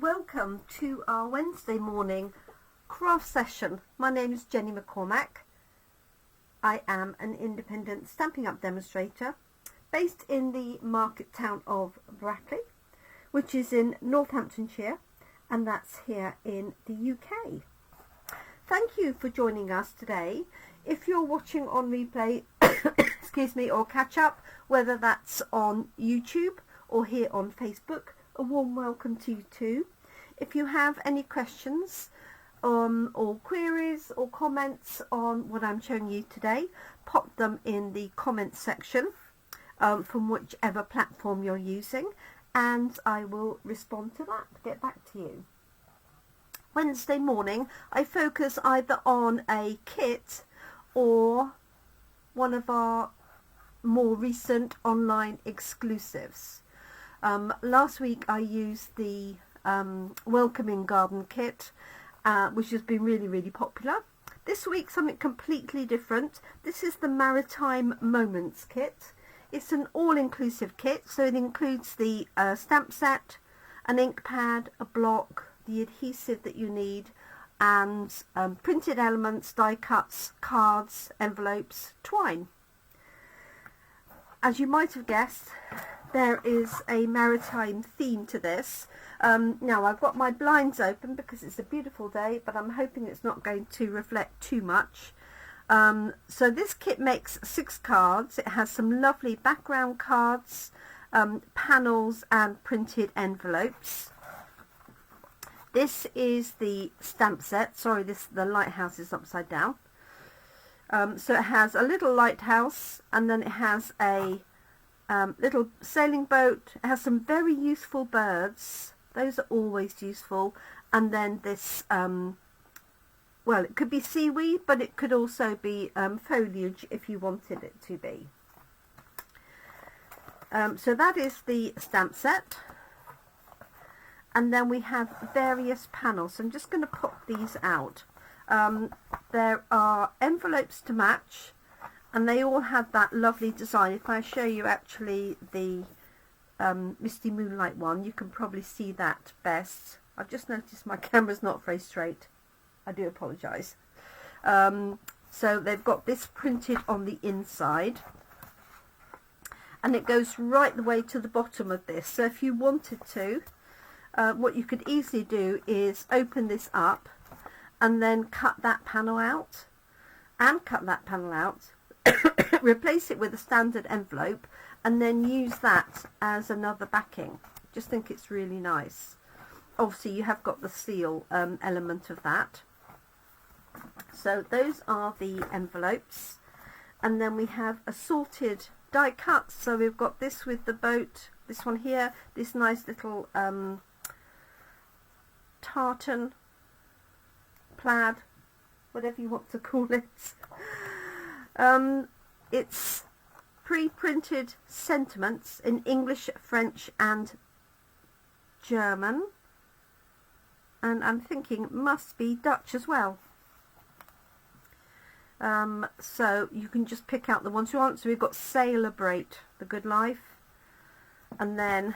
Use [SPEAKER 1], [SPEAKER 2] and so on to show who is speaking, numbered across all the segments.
[SPEAKER 1] welcome to our Wednesday morning craft session. My name is Jenny McCormac. I am an independent Stampin' Up demonstrator based in the market town of Brackley, which is in Northamptonshire, and that's here in the UK. Thank you for joining us today. If you're watching on replay, excuse me, or catch up, whether that's on YouTube or here on Facebook, a warm welcome to you too. If you have any questions or queries or comments on what I'm showing you today, pop them in the comments section from whichever platform you're using, and I will respond to that, get back to you. Wednesday morning I focus either on a kit or one of our more recent online exclusives. Last week I used the Welcoming Garden kit, which has been really popular. This week something completely different. This is the Maritime Moments kit. It's an all-inclusive kit, so it includes the stamp set, an ink pad, a block, the adhesive that you need, and printed elements, die cuts, cards, envelopes, twine. As you might have guessed, there is a maritime theme to this. Now I've got my blinds open because it's a beautiful day, but I'm hoping it's not going to reflect too much. So this kit makes 6 cards. It has some lovely background cards, panels and printed envelopes. This is the stamp set. Sorry, the lighthouse is upside down. So it has a little lighthouse, and then it has a little sailing boat. It has some very useful birds. Those are always useful. And then this, well, it could be seaweed, but it could also be foliage if you wanted it to be. So that is the stamp set. And then we have various panels. So I'm just going to pop these out. There are envelopes to match, and they all have that lovely design. If I show you actually the Misty Moonlight one, you can probably see that best. I've just noticed my camera's not very straight. I do apologise. So they've got this printed on the inside, and it goes right the way to the bottom of this. So if you wanted to, what you could easily do is open this up and then cut that panel out, and cut that panel out, replace it with a standard envelope, and then use that as another backing. Just think it's really nice. Obviously you have got the seal element of that. So those are the envelopes, and then we have assorted die cuts. So we've got this with the boat, this one here, this nice little tartan, plaid, whatever you want to call it. It's pre-printed sentiments in English, French and German, and I'm thinking it must be Dutch as well. So you can just pick out the ones you want. So we've got Celebrate the Good Life, and then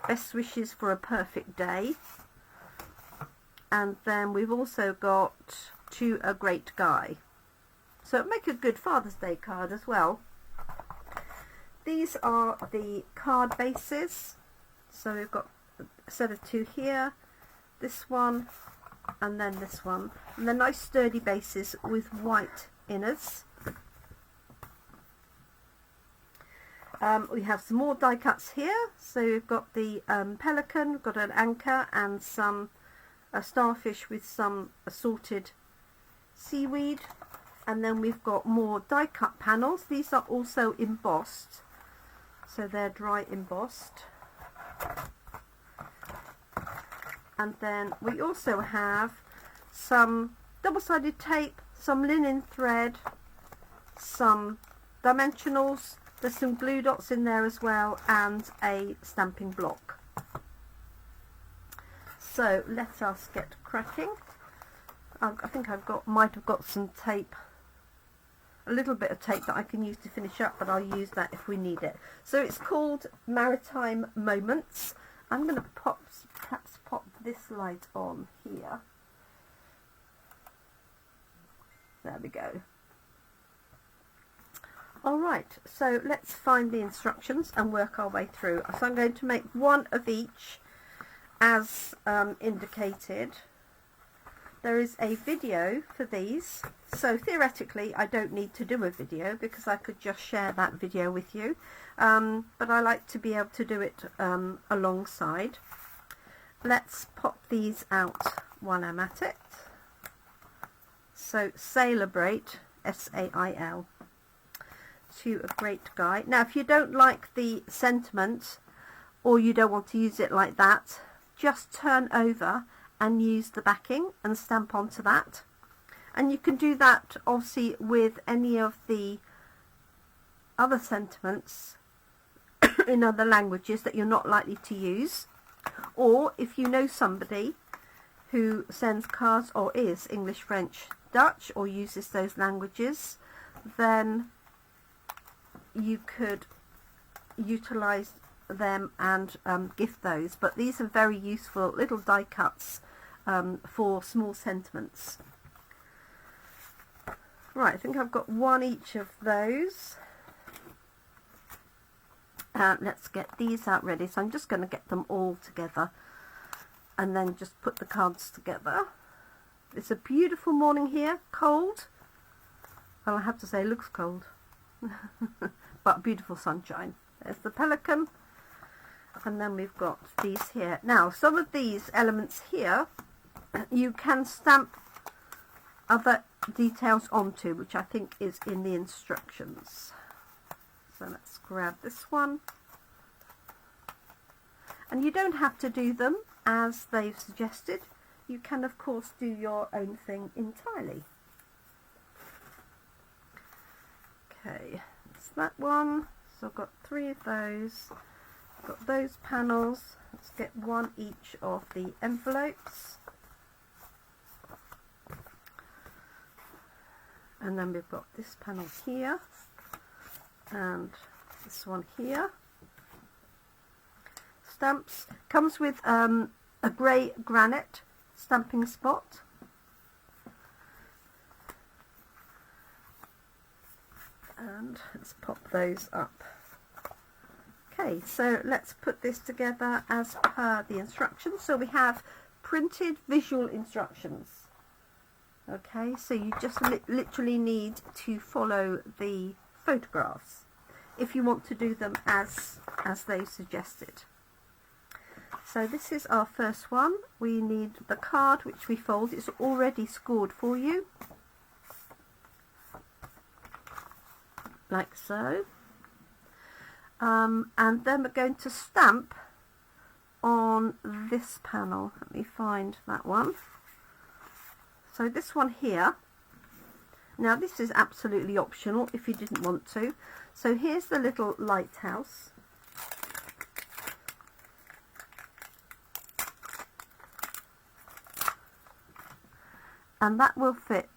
[SPEAKER 1] Best Wishes for a Perfect Day, and then we've also got To a Great Guy. So it'll make a good Father's Day card as well. These are the card bases. So we've got a set of 2 here, this one, and then this one. And they're nice sturdy bases with white inners. We have some more die cuts here. So we've got the pelican, we've got an anchor, and a starfish with some assorted seaweed. And then we've got more die cut panels. These are also embossed, so they're dry embossed. And then we also have some double-sided tape, some linen thread, some dimensionals, there's some glue dots in there as well, and a stamping block. So let us get cracking. I think might have got some tape, a little bit of tape that I can use to finish up, but I'll use that if we need it. So it's called Maritime Moments, I'm going to perhaps pop this light on here. There we go. Alright, so let's find the instructions and work our way through. So I'm going to make one of each as indicated. There is a video for these, so theoretically I don't need to do a video because I could just share that video with you, but I like to be able to do it alongside. Let's pop these out while I'm at it. So Sailboat, S-A-I-L, to a great guy. Now if you don't like the sentiment or you don't want to use it like that, just turn over and use the backing and stamp onto that. And you can do that obviously with any of the other sentiments in other languages that you're not likely to use. Or if you know somebody who sends cards or is English, French, Dutch or uses those languages, then you could utilize them and gift those. But these are very useful little die cuts for small sentiments. Right, I think I've got one each of those. Let's get these out ready. So I'm just going to get them all together and then just put the cards together. It's a beautiful morning here, cold. Well, I have to say it looks cold, but beautiful sunshine. There's the pelican, and then we've got these here. Now, some of these elements here, you can stamp other details onto, which I think is in the instructions. So let's grab this one. And you don't have to do them as they've suggested. You can, of course, do your own thing entirely. Okay, that's that one. So I've got 3 of those. I've got those panels. Let's get one each of the envelopes. And then we've got this panel here and this one here. Stamps. Comes with a grey granite stamping spot. And let's pop those up. Okay, so let's put this together as per the instructions. So we have printed visual instructions. Okay, so you just literally need to follow the photographs if you want to do them as they suggested. So this is our first one. We need the card which we fold. It's already scored for you, like so. And then we're going to stamp on this panel. Let me find that one. So this one here, now this is absolutely optional if you didn't want to. So here's the little lighthouse. And that will fit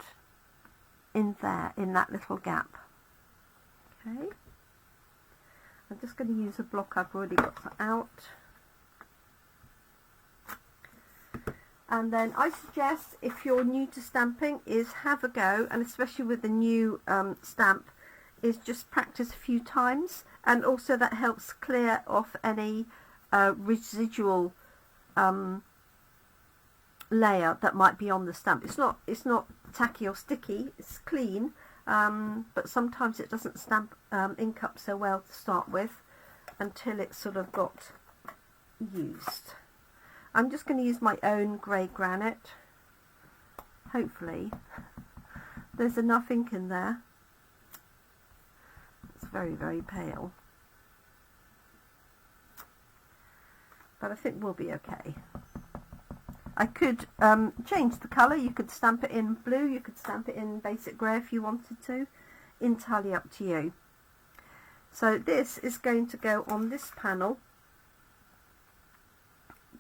[SPEAKER 1] in there, in that little gap. Okay. I'm just going to use a block I've already got out. And then I suggest, if you're new to stamping, is have a go, and especially with the new stamp, is just practice a few times, and also that helps clear off any residual layer that might be on the stamp. It's not tacky or sticky, it's clean, but sometimes it doesn't stamp ink up so well to start with until it's sort of got used. I'm just going to use my own grey granite. Hopefully there's enough ink in there. It's very, very pale, but I think we'll be okay. I could change the colour. You could stamp it in blue, you could stamp it in basic grey if you wanted to. Entirely up to you. So this is going to go on this panel,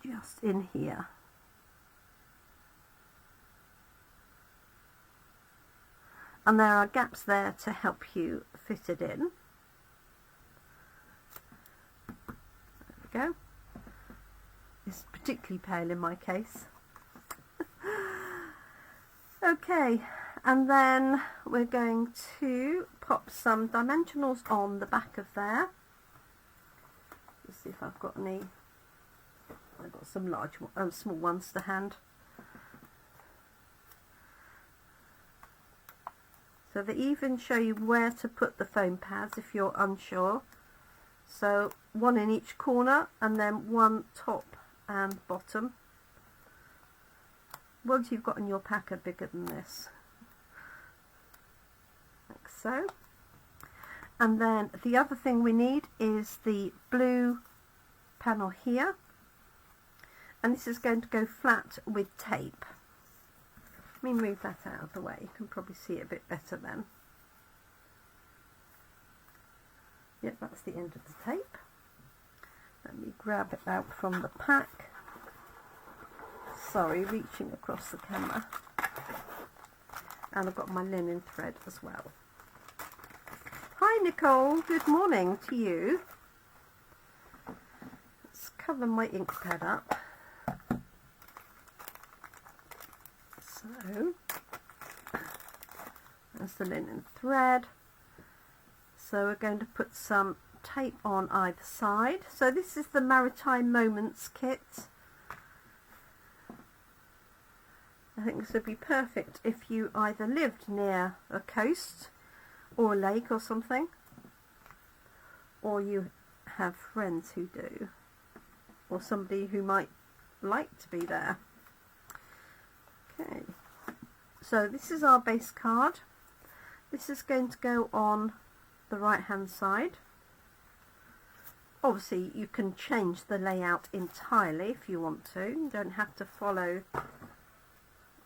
[SPEAKER 1] just in here. And there are gaps there to help you fit it in. There we go. is particularly pale in my case. Okay, and then we're going to pop some dimensionals on the back of there. Let's see if I've got any. I've got some small ones to hand. So they even show you where to put the foam pads if you're unsure. So one in each corner, and then one top and bottom. Ones you've got in your pack are bigger than this, like so. And then the other thing we need is the blue panel here, and this is going to go flat with tape. Let me move that out of the way, you can probably see it a bit better then. Yep, that's the end of the tape. Let me grab it out from the pack. Sorry, reaching across the camera. And I've got my linen thread as well. Hi Nicole, good morning to you. Let's cover my ink pad up. So, that's the linen thread. So we're going to put some tape on either side. So this is the Maritime Moments kit. I think this would be perfect if you either lived near a coast or a lake or something, or you have friends who do, or somebody who might like to be there. Okay, so this is our base card. This is going to go on the right hand side. Obviously you can change the layout entirely if you want to. You don't have to follow,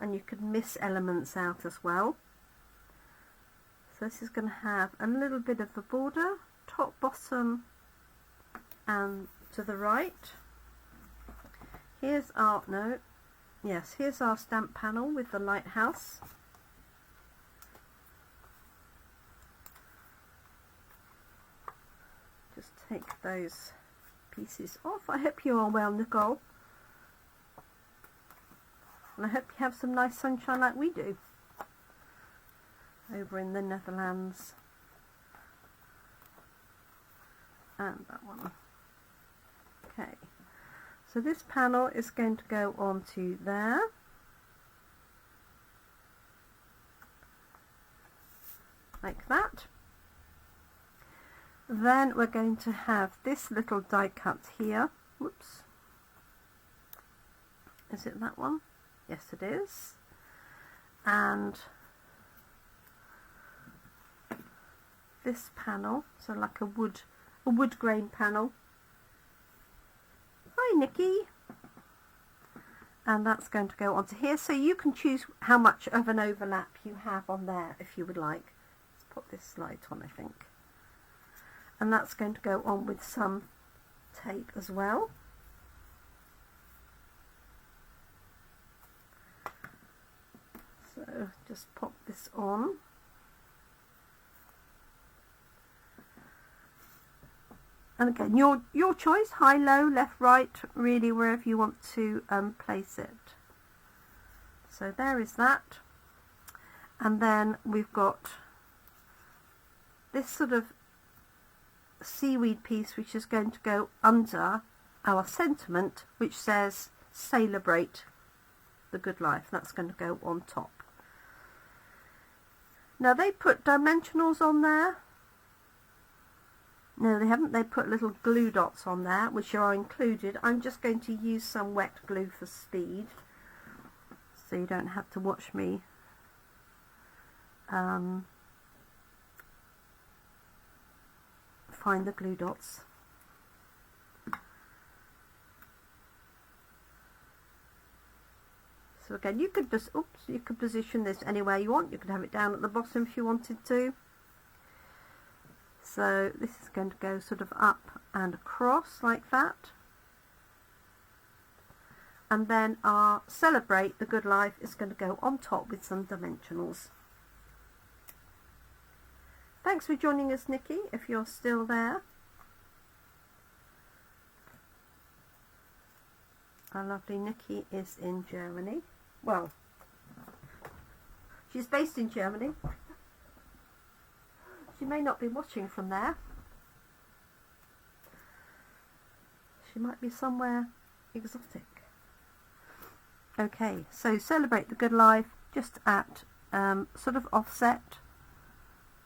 [SPEAKER 1] and you could miss elements out as well. So this is going to have a little bit of a border, top, bottom and to the right. Here's our, here's our stamp panel with the lighthouse. Just take those pieces off. I hope you are well, Nicole. And I hope you have some nice sunshine like we do over in the Netherlands. And that one. Okay, so this panel is going to go onto there. Like that. Then we're going to have this little die cut here. Whoops. Is it that one? Yes, it is. And this panel, so like a wood grain panel. Hi Nikki. And that's going to go onto here. So you can choose how much of an overlap you have on there if you would like. Let's put this light on, I think. And that's going to go on with some tape as well. So just pop this on. And again, your choice, high, low, left, right, really wherever you want to place it. So there is that. And then we've got this sort of seaweed piece which is going to go under our sentiment which says celebrate the good life. That's going to go on top. Now they put dimensionals on there. No, they haven't. They put little glue dots on there which are included. I'm just going to use some wet glue for speed, so you don't have to watch me find the glue dots. So again, you could just, you could position this anywhere you want. You could have it down at the bottom if you wanted to. So this is going to go sort of up and across like that. And then our celebrate the good life is going to go on top with some dimensionals. Thanks for joining us, Nikki, if you're still there. Our lovely Nikki is in Germany. Well, she's based in Germany. She may not be watching from there. She might be somewhere exotic. Okay, so celebrate the good life just at sort of offset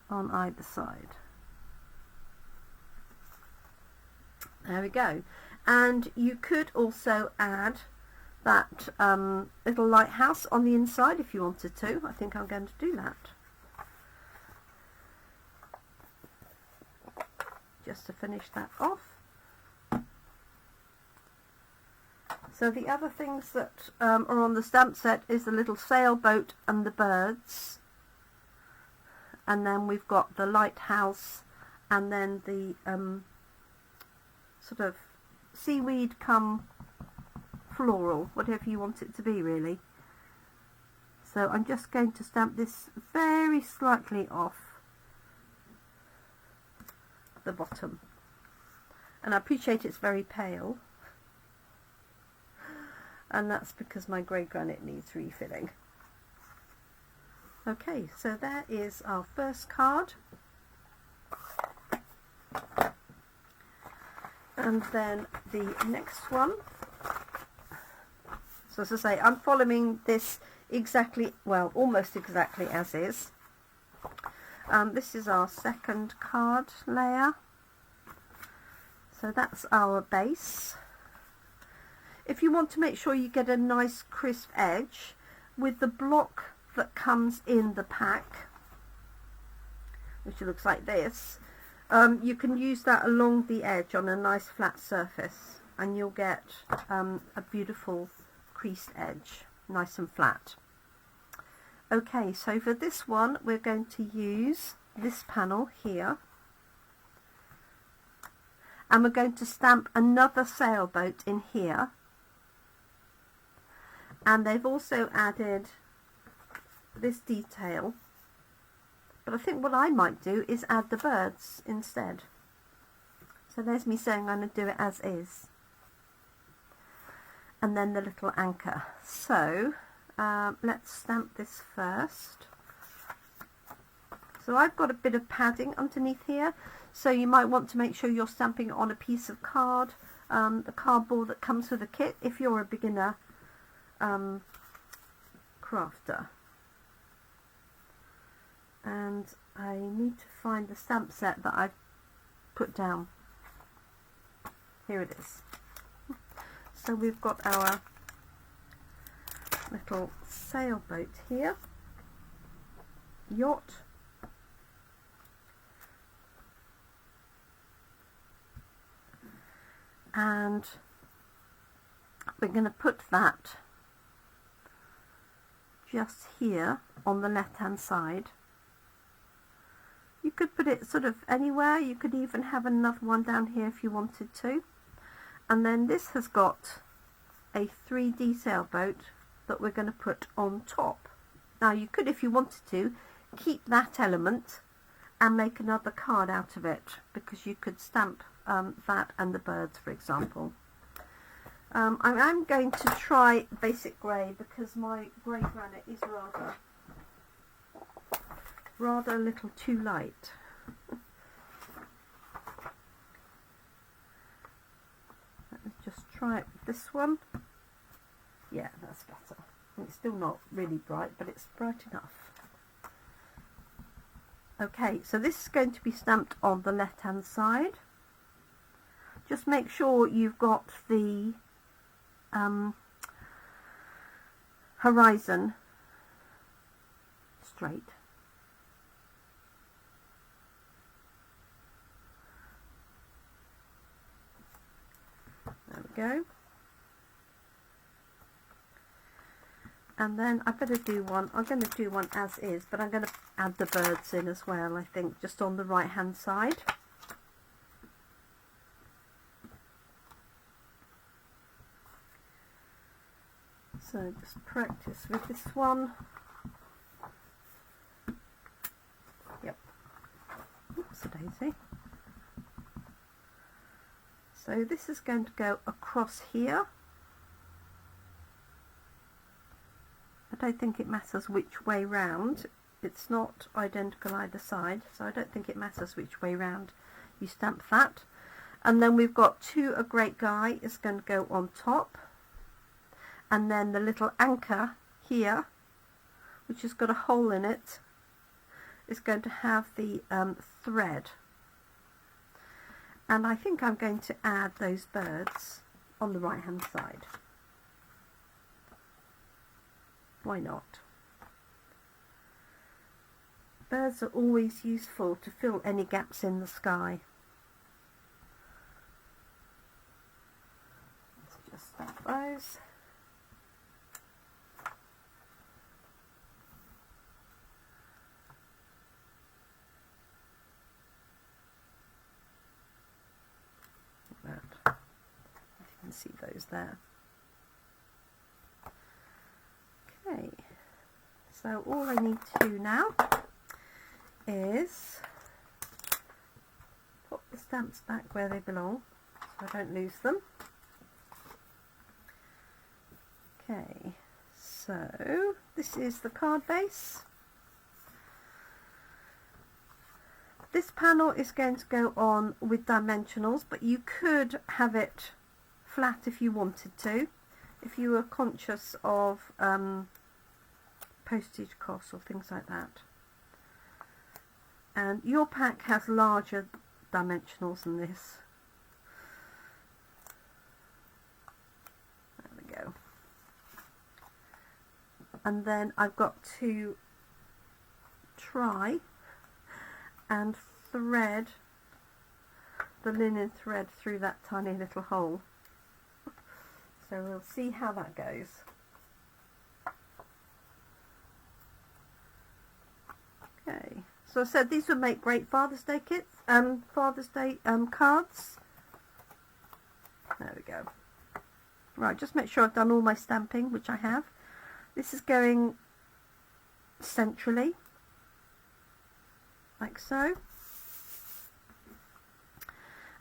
[SPEAKER 1] on either side. There we go. And you could also add that little lighthouse on the inside if you wanted to. I think I'm going to do that. Just to finish that off. So the other things that are on the stamp set is the little sailboat and the birds. And then we've got the lighthouse and then the sort of seaweed come floral, whatever you want it to be really. So I'm just going to stamp this very slightly off the bottom, and I appreciate it's very pale, and that's because my grey granite needs refilling. Okay, so there is our first card, and then the next one. So as I say, I'm following this exactly, well, almost exactly as is. This is our second card layer. So that's our base. If you want to make sure you get a nice crisp edge with the block that comes in the pack, which looks like this, you can use that along the edge on a nice flat surface, and you'll get a beautiful creased edge, nice and flat. Okay, so for this one we're going to use this panel here, and we're going to stamp another sailboat in here, and they've also added this detail, but I think what I might do is add the birds instead. So there's me saying I'm going to do it as is, and then the little anchor. So let's stamp this first. So I've got a bit of padding underneath here, so you might want to make sure you're stamping it on a piece of card, the cardboard that comes with the kit if you're a beginner crafter. And I need to find the stamp set that I've put down. Here it is. So we've got our little sailboat here, yacht, and we're going to put that just here on the left hand side. You could put it sort of anywhere. You could even have another one down here if you wanted to. And then this has got a 3D sailboat that we're going to put on top. Now you could, if you wanted to, keep that element and make another card out of it, because you could stamp that and the birds, for example. I'm going to try basic grey because my grey granite is rather a little too light. Let me just try it with this one. Yeah, that's better. It's still not really bright, but it's bright enough. Okay, so this is going to be stamped on the left hand side. Just make sure you've got the horizon straight. There we go. And then I'm going to do one, as is, but I'm going to add the birds in as well, I think, just on the right hand side. So just practice with this one. Yep. Oops, a daisy. So this is going to go across here. don't think it matters which way round. It's not identical either side, so I don't think it matters which way round you stamp that. And then we've got To a Great Guy is going to go on top, and then the little anchor here, which has got a hole in it, is going to have the thread. And I think I'm going to add those birds on the right hand side. Why not? Birds are always useful to fill any gaps in the sky. Let's just stamp those. Like that. You can see those there. Okay, so all I need to do now is put the stamps back where they belong so I don't lose them. Okay, so this is the card base. This panel is going to go on with dimensionals, but you could have it flat if you wanted to, if you were conscious of postage costs or things like that. And your pack has larger dimensionals than this. There we go. And then I've got to try and thread the linen thread through that tiny little hole. So we'll see how that goes. Okay, so I said these would make great Father's Day kits, Father's Day cards. There we go. Right, just make sure I've done all my stamping, which I have. This is going centrally, like so.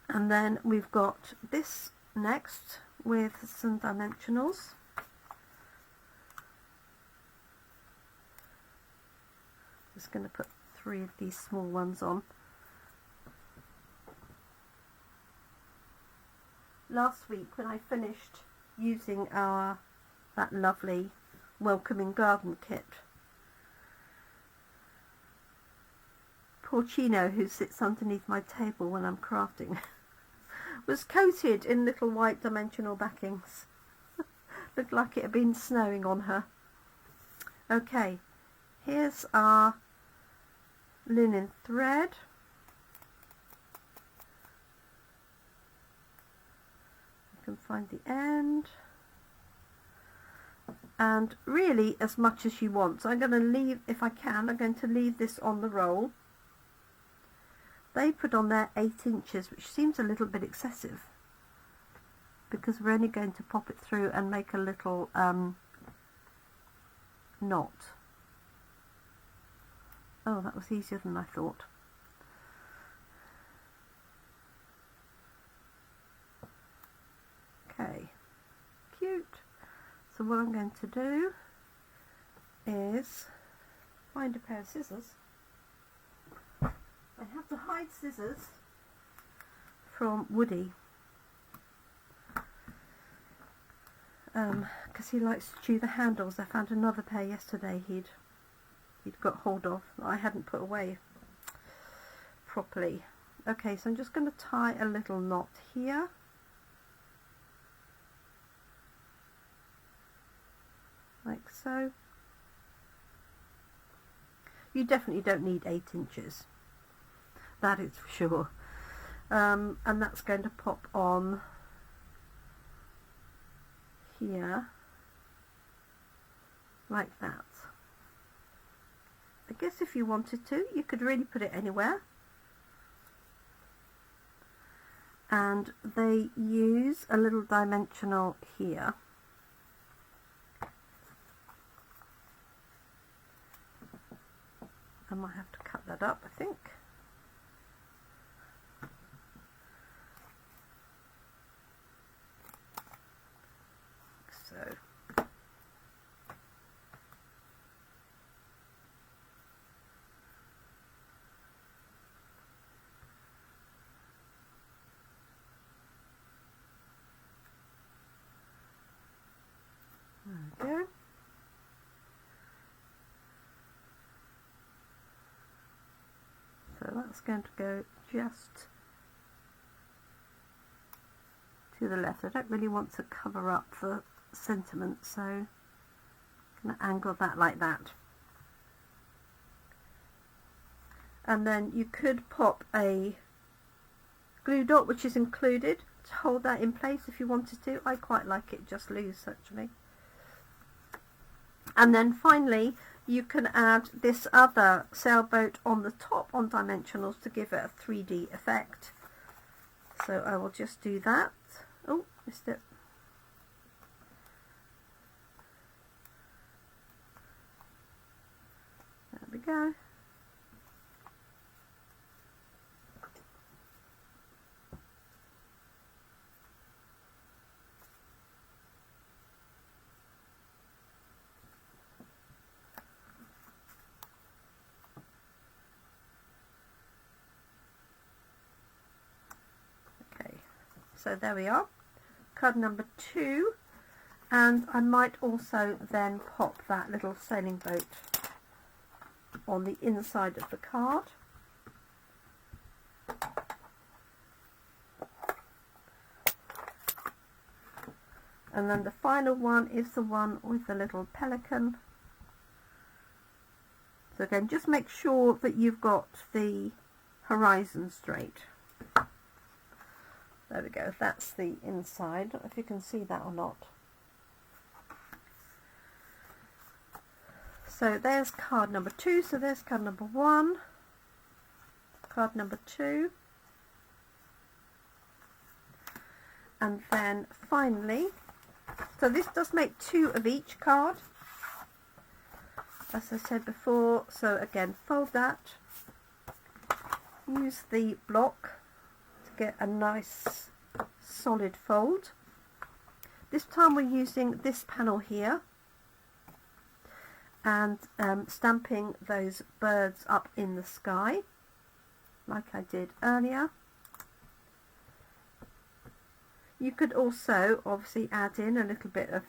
[SPEAKER 1] And then we've got this next with some dimensionals. Just going to put 3 of these small ones on. Last week when I finished using that lovely welcoming garden kit, poor Chino, who sits underneath my table when I'm crafting, was coated in little white dimensional backings. Looked like it had been snowing on her. Okay, here's our linen thread. You can find the end. And really as much as you want. So I'm going to leave, if I can, I'm going to leave this on the roll. They put on there 8 inches, which seems a little bit excessive, because we're only going to pop it through and make a little knot. Oh, that was easier than I thought. Okay, cute. So what I'm going to do is find a pair of scissors. I have to hide scissors from Woody because he likes to chew the handles. I found another pair yesterday he'd got hold of that I hadn't put away properly. Okay, so I'm just going to tie a little knot here. Like so. You definitely don't need 8 inches. That is for sure. And that's going to pop on here like that. I guess if you wanted to, you could really put it anywhere. And they use a little dimensional here. I might have to cut that up, I think. So that's going to go just to the left. I don't really want to cover up the sentiment, so I'm going to angle that like that. And then you could pop a glue dot, which is included, to hold that in place if you wanted to. I quite like it just loose actually. And then finally you can add this other sailboat on the top on dimensionals to give it a 3D effect. So I will just do that. Oh, missed it. There we go. So there we are, card number 2, and I might also then pop that little sailing boat on the inside of the card. And then the final one is the one with the little pelican. So again, just make sure that you've got the horizon straight. There we go, that's the inside. I don't know if you can see that or not. So there's card number 2, so there's card number 1, card number 2, and then finally, so this does make 2 of each card, as I said before. So again, fold that, use the block get a nice solid fold. This time we're using this panel here and stamping those birds up in the sky like I did earlier. You could also obviously add in a little bit of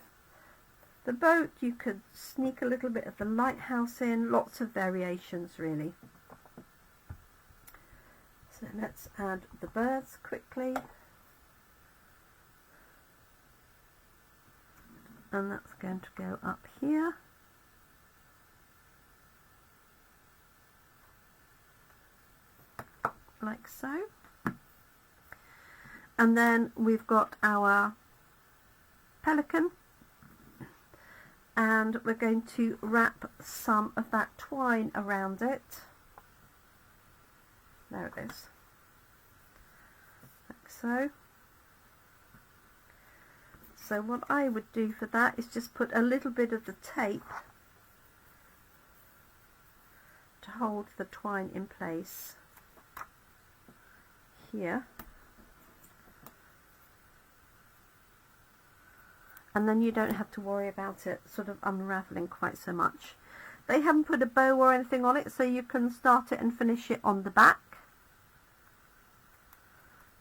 [SPEAKER 1] the boat, you could sneak a little bit of the lighthouse in, lots of variations really. So let's add the birds quickly, and that's going to go up here. Like so. And then we've got our pelican, and we're going to wrap some of that twine around it. There it is, like so. So what I would do for that is just put a little bit of the tape to hold the twine in place here. And then you don't have to worry about it sort of unraveling quite so much. They haven't put a bow or anything on it, so you can start it and finish it on the back.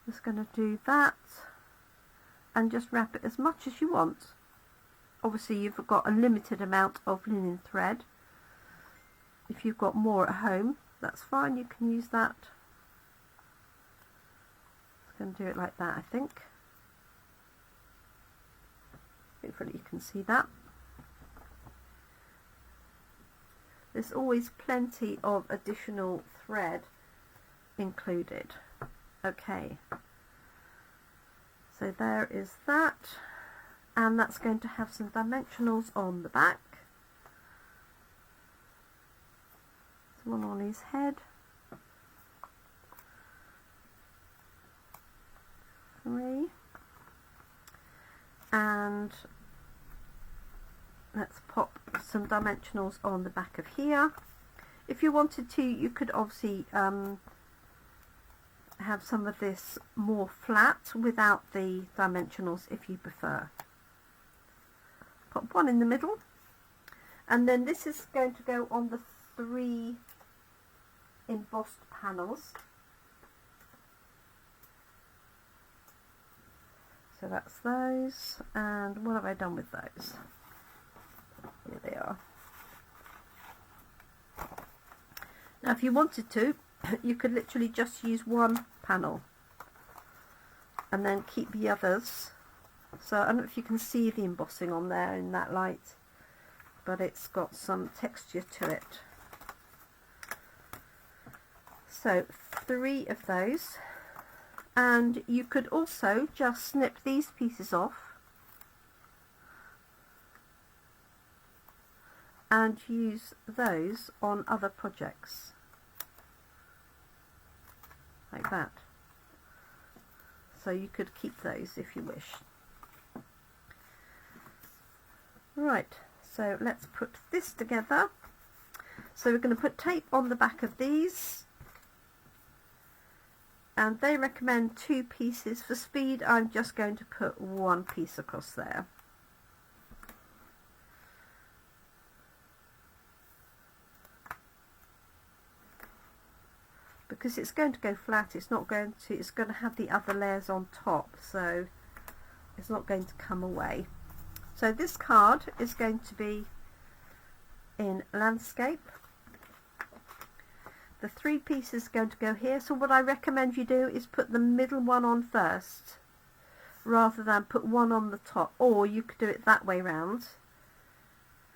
[SPEAKER 1] Just going to do that and just wrap it as much as you want. Obviously you've got a limited amount of linen thread. If you've got more at home, that's fine, you can use that. Just going to do it like that, I think. Hopefully you can see that. There's always plenty of additional thread included. Okay, so there is that, and that's going to have some dimensionals on the back. There's one on his head, 3, and let's pop some dimensionals on the back of here. If you wanted to, you could obviously have some of this more flat without the dimensionals if you prefer. Pop one in the middle, and then this is going to go on the 3 embossed panels. So that's those, and what have I done with those? Here they are. Now if you wanted to, you could literally just use one panel and then keep the others. So I don't know if you can see the embossing on there in that light, but it's got some texture to it. So 3 of those, and you could also just snip these pieces off and use those on other projects like that. So you could keep those if you wish. Right, so let's put this together. So we're going to put tape on the back of these, and they recommend 2 pieces. For speed, I'm just going to put 1 piece across there. Because it's going to go flat, it's going to have the other layers on top, so it's not going to come away. So this card is going to be in landscape. The 3 pieces are going to go here, so what I recommend you do is put the middle one on first rather than put one on the top, or you could do it that way round.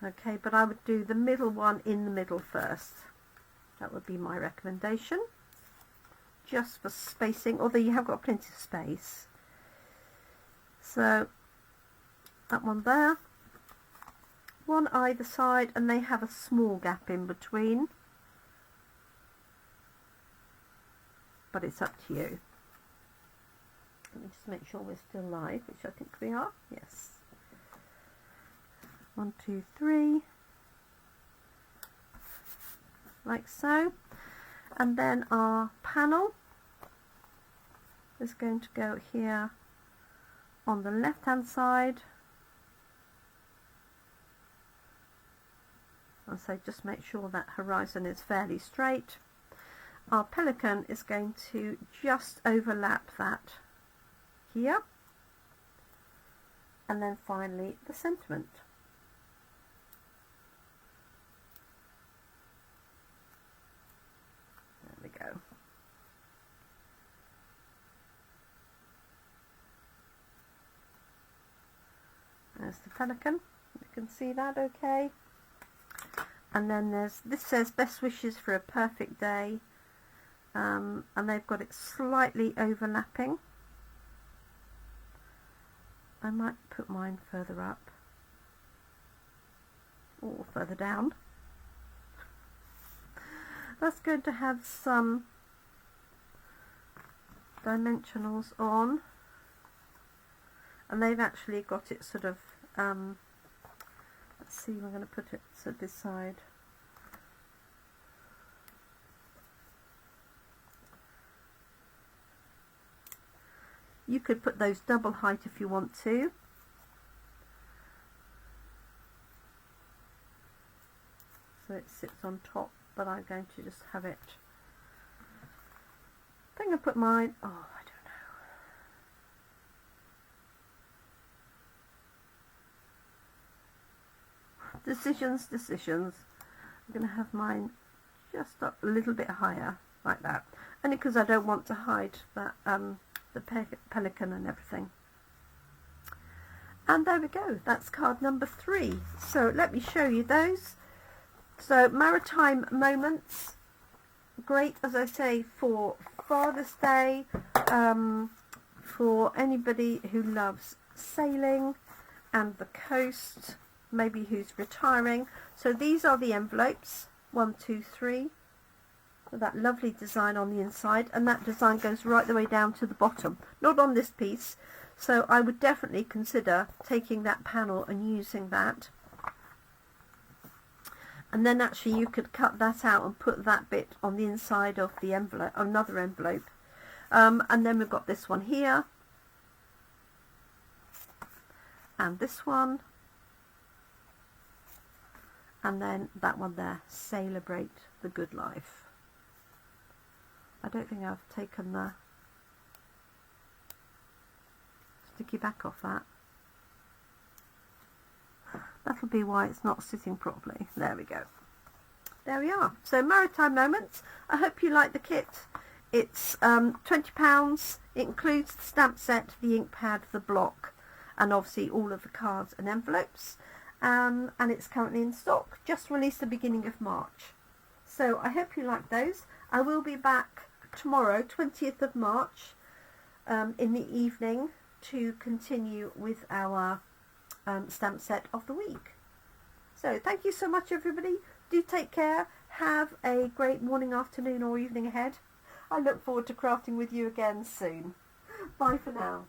[SPEAKER 1] Okay, but I would do the middle one in the middle first. That would be my recommendation, just for spacing, although you have got plenty of space. So that one there, one either side, and they have a small gap in between, but it's up to you. Let me just make sure we're still live, which I think we are. Yes. 1, 2, 3, like so. And then our panel is going to go here on the left hand side. And so just make sure that horizon is fairly straight. Our pelican is going to just overlap that here. And then finally the sentiment. There we go. There's the pelican. You can see that okay. And then this says best wishes for a perfect day, and they've got it slightly overlapping. I might put mine further up or further down. That's going to have some dimensionals on, and they've actually got it sort of let's see, we're going to put it to this side. You could put those double height if you want to. So it sits on top, but I'm going to just have it. I think I put mine, oh, I don't know. Decisions. I'm going to have mine just up a little bit higher, like that. Only because I don't want to hide that the pelican and everything. And there we go, that's card number 3. So let me show you those. So Maritime Moments, great, as I say, for Father's Day, for anybody who loves sailing and the coast, maybe who's retiring. So these are the envelopes, 1, 2, 3. With that lovely design on the inside, and that design goes right the way down to the bottom, not on this piece, so I would definitely consider taking that panel and using that. And then actually you could cut that out and put that bit on the inside of the envelope, another envelope. And then we've got this one here, and this one, and then that one there, Celebrate the Good Life. I don't think I've taken the sticky back off that. That'll be why it's not sitting properly. There we go. there we are. So Maritime Moments, I hope you like the kit. It's £20. It includes the stamp set, the ink pad, the block, and obviously all of the cards and envelopes. And it's currently in stock, just released the beginning of March. So I hope you like those. I will be back tomorrow, 20th of March, in the evening to continue with our stamp set of the week. So thank you so much, everybody. Do take care. Have a great morning, afternoon or evening ahead. I look forward to crafting with you again soon. Bye for now.